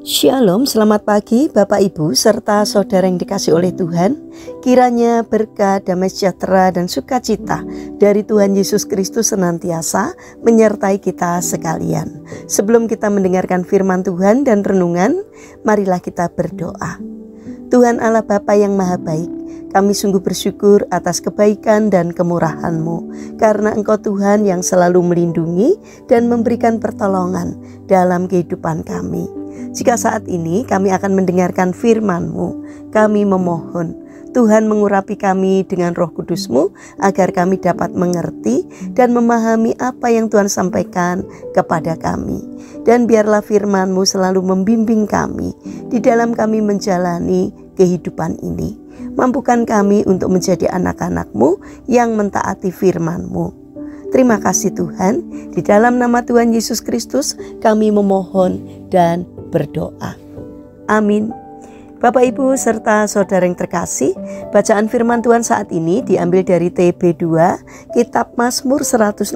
Shalom, selamat pagi Bapak Ibu serta saudara yang dikasihi oleh Tuhan. Kiranya berkat, damai sejahtera dan sukacita dari Tuhan Yesus Kristus senantiasa menyertai kita sekalian. Sebelum kita mendengarkan firman Tuhan dan renungan, marilah kita berdoa. Tuhan Allah Bapa yang Maha Baik, kami sungguh bersyukur atas kebaikan dan kemurahan-Mu, karena Engkau Tuhan yang selalu melindungi dan memberikan pertolongan dalam kehidupan kami. Jika saat ini kami akan mendengarkan firman-Mu, kami memohon Tuhan mengurapi kami dengan Roh Kudus-Mu agar kami dapat mengerti dan memahami apa yang Tuhan sampaikan kepada kami. Dan biarlah firman-Mu selalu membimbing kami di dalam kami menjalani kehidupan ini. Mampukan kami untuk menjadi anak-anak-Mu yang mentaati firman-Mu. Terima kasih Tuhan, di dalam nama Tuhan Yesus Kristus kami memohon dan berdoa. Amin. Bapak Ibu serta saudara yang terkasih, bacaan firman Tuhan saat ini diambil dari TB2, Kitab Mazmur 116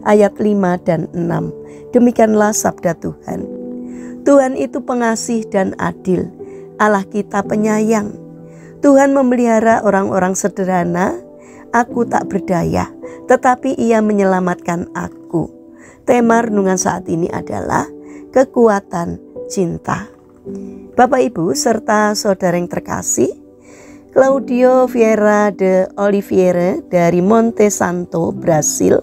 ayat 5 dan 6. Demikianlah sabda Tuhan. Tuhan itu pengasih dan adil, Allah kita penyayang. Tuhan memelihara orang-orang sederhana. Aku tak berdaya, tetapi Ia menyelamatkan aku. Tema renungan saat ini adalah kekuatan cinta. Bapak Ibu serta saudara yang terkasih, Claudio Vieira de Oliveira dari Monte Santo, Brasil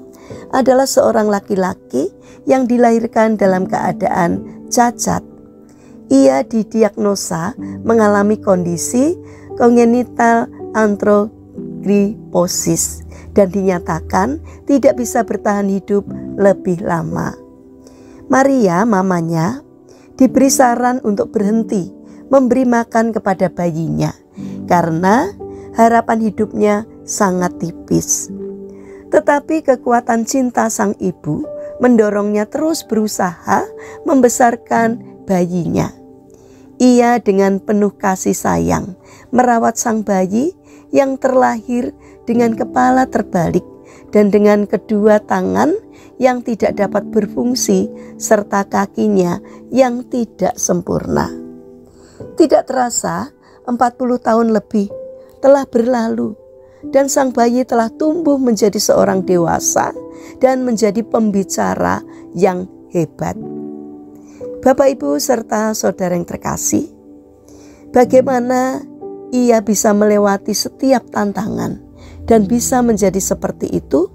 adalah seorang laki-laki yang dilahirkan dalam keadaan cacat. Ia didiagnosa mengalami kondisi congenital arthrogryposis dan dinyatakan tidak bisa bertahan hidup lebih lama. Maria, mamanya, diberi saran untuk berhenti memberi makan kepada bayinya karena harapan hidupnya sangat tipis. Tetapi kekuatan cinta sang ibu mendorongnya terus berusaha membesarkan bayinya. Ia dengan penuh kasih sayang merawat sang bayi yang terlahir dengan kepala terbalik dan dengan kedua tangan yang tidak dapat berfungsi serta kakinya yang tidak sempurna. Tidak terasa 40 tahun lebih telah berlalu dan sang bayi telah tumbuh menjadi seorang dewasa dan menjadi pembicara yang hebat. Bapak Ibu serta saudara yang terkasih, bagaimana ia bisa melewati setiap tantangan dan bisa menjadi seperti itu?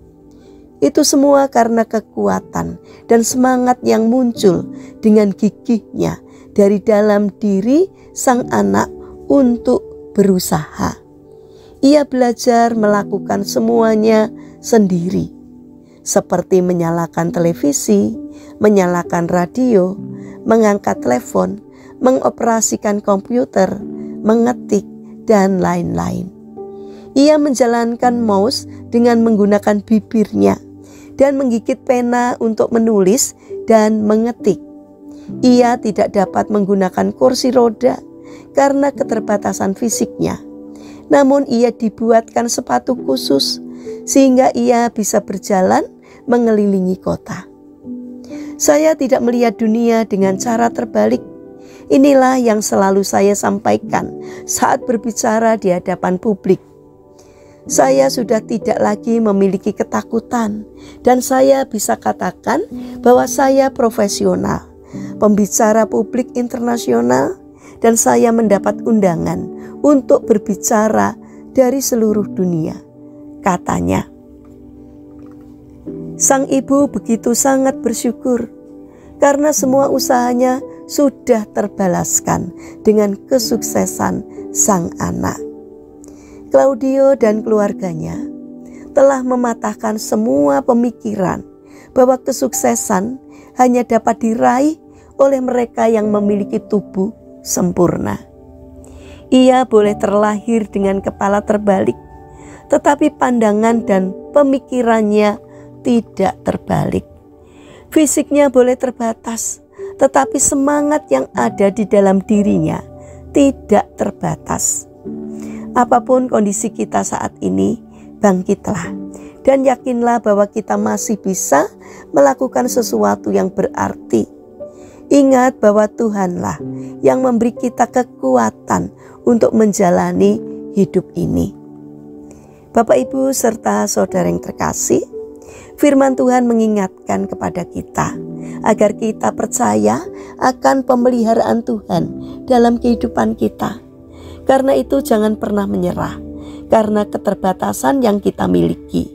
Itu semua karena kekuatan dan semangat yang muncul dengan gigihnya dari dalam diri sang anak untuk berusaha. Ia belajar melakukan semuanya sendiri, seperti menyalakan televisi, menyalakan radio, mengangkat telepon, mengoperasikan komputer, mengetik, dan lain-lain. Ia menjalankan mouse dengan menggunakan bibirnya dan menggigit pena untuk menulis dan mengetik. Ia tidak dapat menggunakan kursi roda karena keterbatasan fisiknya. Namun ia dibuatkan sepatu khusus sehingga ia bisa berjalan mengelilingi kota. Saya tidak melihat dunia dengan cara terbalik. Inilah yang selalu saya sampaikan saat berbicara di hadapan publik. Saya sudah tidak lagi memiliki ketakutan dan saya bisa katakan bahwa saya profesional, pembicara publik internasional, dan saya mendapat undangan untuk berbicara dari seluruh dunia, katanya. Sang ibu begitu sangat bersyukur karena semua usahanya sudah terbalaskan dengan kesuksesan sang anak. Claudio dan keluarganya telah mematahkan semua pemikiran bahwa kesuksesan hanya dapat diraih oleh mereka yang memiliki tubuh sempurna. Ia boleh terlahir dengan kepala terbalik, tetapi pandangan dan pemikirannya tidak terbalik. Fisiknya boleh terbatas, tetapi semangat yang ada di dalam dirinya tidak terbatas. Apapun kondisi kita saat ini, bangkitlah Dan yakinlah bahwa kita masih bisa melakukan sesuatu yang berarti. Ingat bahwa Tuhanlah yang memberi kita kekuatan untuk menjalani hidup ini. Bapak, Ibu, serta saudara yang terkasih, firman Tuhan mengingatkan kepada kita agar kita percaya akan pemeliharaan Tuhan dalam kehidupan kita. Karena itu jangan pernah menyerah karena keterbatasan yang kita miliki.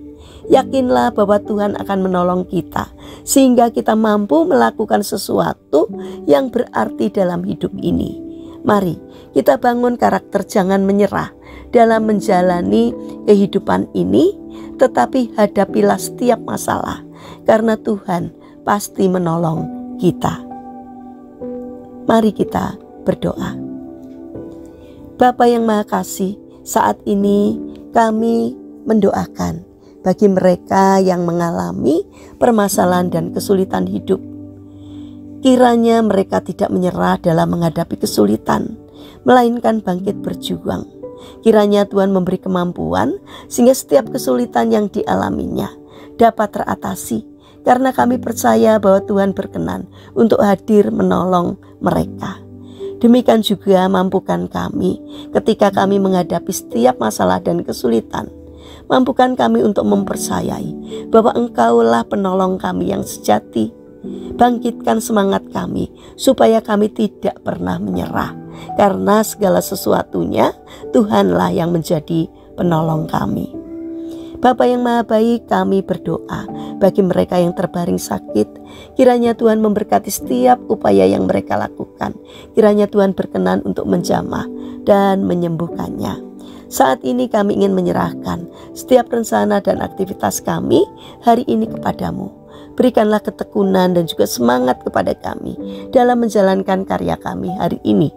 Yakinlah bahwa Tuhan akan menolong kita sehingga kita mampu melakukan sesuatu yang berarti dalam hidup ini. Mari kita bangun karakter jangan menyerah dalam menjalani kehidupan ini, tetapi hadapilah setiap masalah karena Tuhan pasti menolong kita. Mari kita berdoa. Bapa yang Maha Kasih, saat ini kami mendoakan bagi mereka yang mengalami permasalahan dan kesulitan hidup. Kiranya mereka tidak menyerah dalam menghadapi kesulitan, melainkan bangkit berjuang. Kiranya Tuhan memberi kemampuan sehingga setiap kesulitan yang dialaminya dapat teratasi, karena kami percaya bahwa Tuhan berkenan untuk hadir menolong mereka. Demikian juga mampukan kami ketika kami menghadapi setiap masalah dan kesulitan. Mampukan kami untuk mempercayai bahwa Engkaulah penolong kami yang sejati. Bangkitkan semangat kami supaya kami tidak pernah menyerah, karena segala sesuatunya Tuhanlah yang menjadi penolong kami. Bapa yang Maha Baik, kami berdoa bagi mereka yang terbaring sakit. Kiranya Tuhan memberkati setiap upaya yang mereka lakukan. Kiranya Tuhan berkenan untuk menjamah dan menyembuhkannya. Saat ini kami ingin menyerahkan setiap rencana dan aktivitas kami hari ini kepadamu. Berikanlah ketekunan dan juga semangat kepada kami dalam menjalankan karya kami hari ini.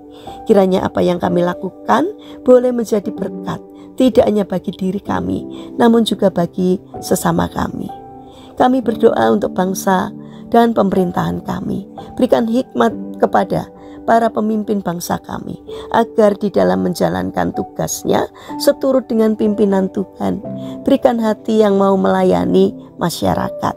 Kiranya apa yang kami lakukan boleh menjadi berkat, tidak hanya bagi diri kami, namun juga bagi sesama kami. Kami berdoa untuk bangsa dan pemerintahan kami. Berikan hikmat kepada para pemimpin bangsa kami, agar di dalam menjalankan tugasnya seturut dengan pimpinan Tuhan. Berikan hati yang mau melayani masyarakat.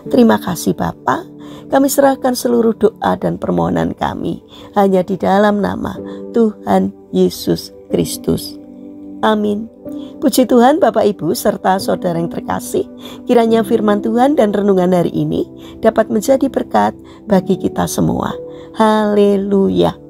Terima kasih Bapa. Kami serahkan seluruh doa dan permohonan kami hanya di dalam nama Tuhan Yesus Kristus. Amin. Puji Tuhan, Bapak, Ibu, serta saudara yang terkasih. Kiranya firman Tuhan dan renungan hari ini dapat menjadi berkat bagi kita semua. Haleluya.